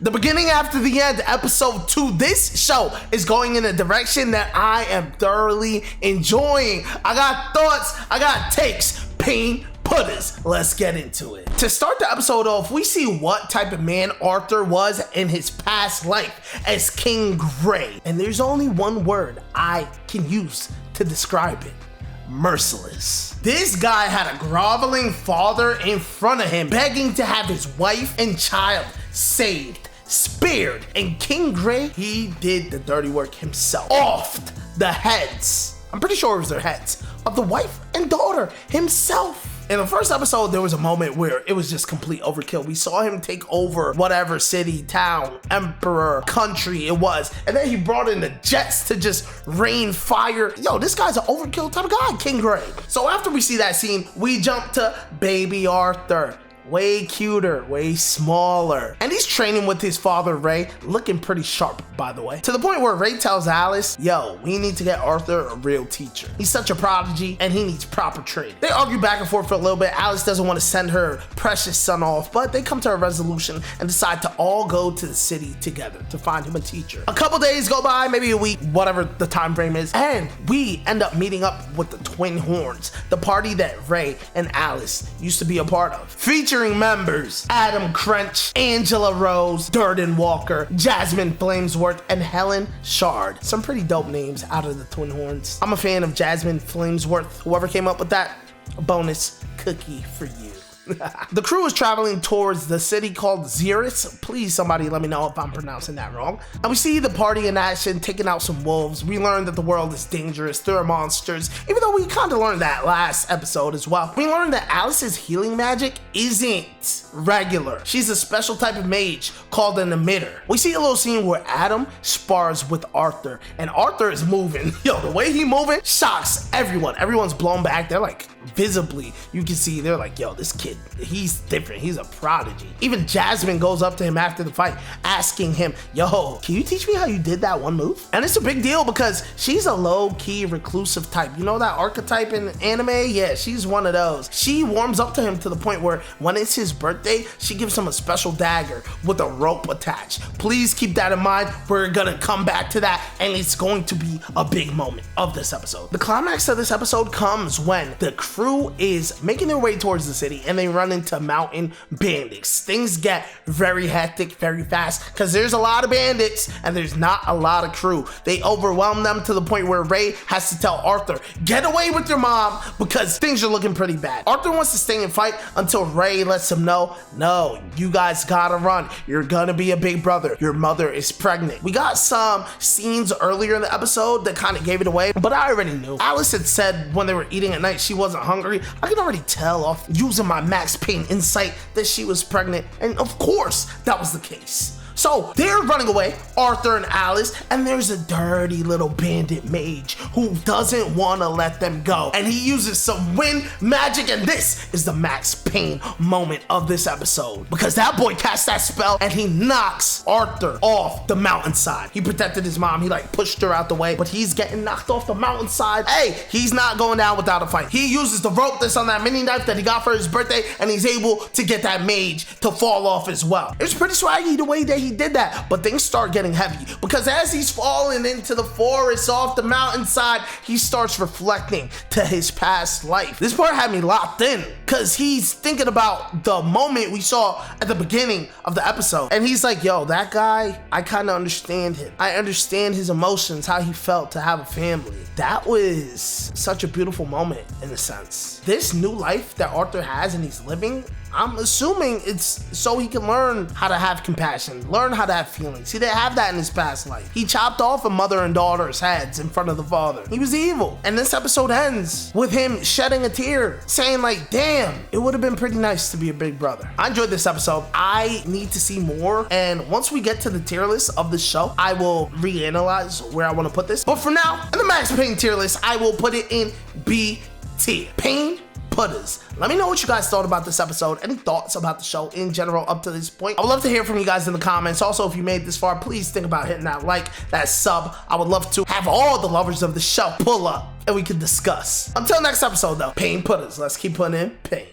The beginning after the end, episode 2. This show is going in a direction that I am thoroughly enjoying. I got thoughts, I got takes. Pain putters. Let's get into it. To start the episode off, we see what type of man Arthur was in his past life as King Gray. And there's only one word I can use to describe it. Merciless. This guy had a groveling father in front of him, begging to have his wife and child saved, spared, and King Gray, he did the dirty work himself. Offed the heads, I'm pretty sure it was their heads, of the wife and daughter himself. In the first episode, there was a moment where it was just complete overkill. We saw him take over whatever city, town, emperor, country it was. And then he brought in the jets to just rain fire. Yo, this guy's an overkill type of guy, King Gray. So after we see that scene, we jump to baby Arthur. Way cuter, way smaller. And he's training with his father, Ray, looking pretty sharp, by the way. To the point where Ray tells Alice, yo, we need to get Arthur a real teacher. He's such a prodigy and he needs proper training. They argue back and forth for a little bit. Alice doesn't want to send her precious son off, but they come to a resolution and decide to all go to the city together to find him a teacher. A couple days go by, maybe a week, whatever the time frame is, and we end up meeting up with the Twin Horns, the party that Ray and Alice used to be a part of. Featuring members Adam Crench, Angela Rose, Durden Walker, Jasmine Flamesworth, and Helen Shard. Some pretty dope names out of the Twin Horns. I'm a fan of Jasmine Flamesworth. Whoever came up with that, a bonus cookie for you. The crew is traveling towards the city called Xeris. Please, somebody let me know if I'm pronouncing that wrong. And we see the party in action, taking out some wolves. We learn that the world is dangerous. There are monsters, even though we kind of learned that last episode as well. We learned that Alice's healing magic isn't regular. She's a special type of mage called an emitter. We see a little scene where Adam spars with Arthur, and Arthur is moving. Yo, the way he moving shocks everyone. Everyone's blown back. They're like, visibly, you can see they're like, yo, this kid, he's different. He's a prodigy. Even Jasmine goes up to him after the fight, asking him, yo, can you teach me how you did that one move? And it's a big deal because she's a low-key reclusive type. You know that archetype in anime? Yeah, she's one of those. She warms up to him to the point where when it's his birthday, she gives him a special dagger with a rope attached. Please keep that in mind. We're gonna come back to that, and it's going to be a big moment of this episode. The climax of this episode comes when the crew is making their way towards the city and they run into mountain bandits. Things get very hectic very fast because there's a lot of bandits and there's not a lot of crew. They overwhelm them to the point where Ray has to tell Arthur, get away with your mom because things are looking pretty bad. Arthur wants to stay and fight until Ray lets him know, no, you guys gotta run. You're gonna be a big brother. Your mother is pregnant. We got some scenes earlier in the episode that kind of gave it away, but I already knew. Alice had said when they were eating at night she wasn't hungry. I can already tell off using my Max Payne insight that she was pregnant, and of course that was the case. So they're running away, Arthur and Alice, and there's a dirty little bandit mage who doesn't want to let them go. And he uses some wind magic, and this is the Max Payne moment of this episode. Because that boy casts that spell and he knocks Arthur off the mountainside. He protected his mom, he like pushed her out the way, but he's getting knocked off the mountainside. Hey, he's not going down without a fight. He uses the rope that's on that mini knife that he got for his birthday, and he's able to get that mage to fall off as well. It's pretty swaggy the way that he did that, but things start getting heavy because as he's falling into the forest off the mountainside, he starts reflecting to his past life. This part had me locked in because he's thinking about the moment we saw at the beginning of the episode, and he's like, yo, that guy, I kind of understand him. I understand his emotions, how he felt to have a family. That was such a beautiful moment in a sense. This new life that Arthur has and he's living, I'm assuming it's so he can learn how to have compassion, learn how to have feelings. He didn't have that in his past life. He chopped off a mother and daughter's heads in front of the father. He was evil. And this episode ends with him shedding a tear, saying like, damn, it would have been pretty nice to be a big brother. I enjoyed this episode. I need to see more. And once we get to the tier list of the show, I will reanalyze where I want to put this. But for now, in the Max Payne tier list, I will put it in B tier. Pain putters. Let me know what you guys thought about this episode. Any thoughts about the show in general up to this point? I would love to hear from you guys in the comments. Also, if you made this far, please think about hitting that like, that sub. I would love to have all the lovers of the show pull up and we can discuss. Until next episode though, pain putters. Let's keep putting in pain.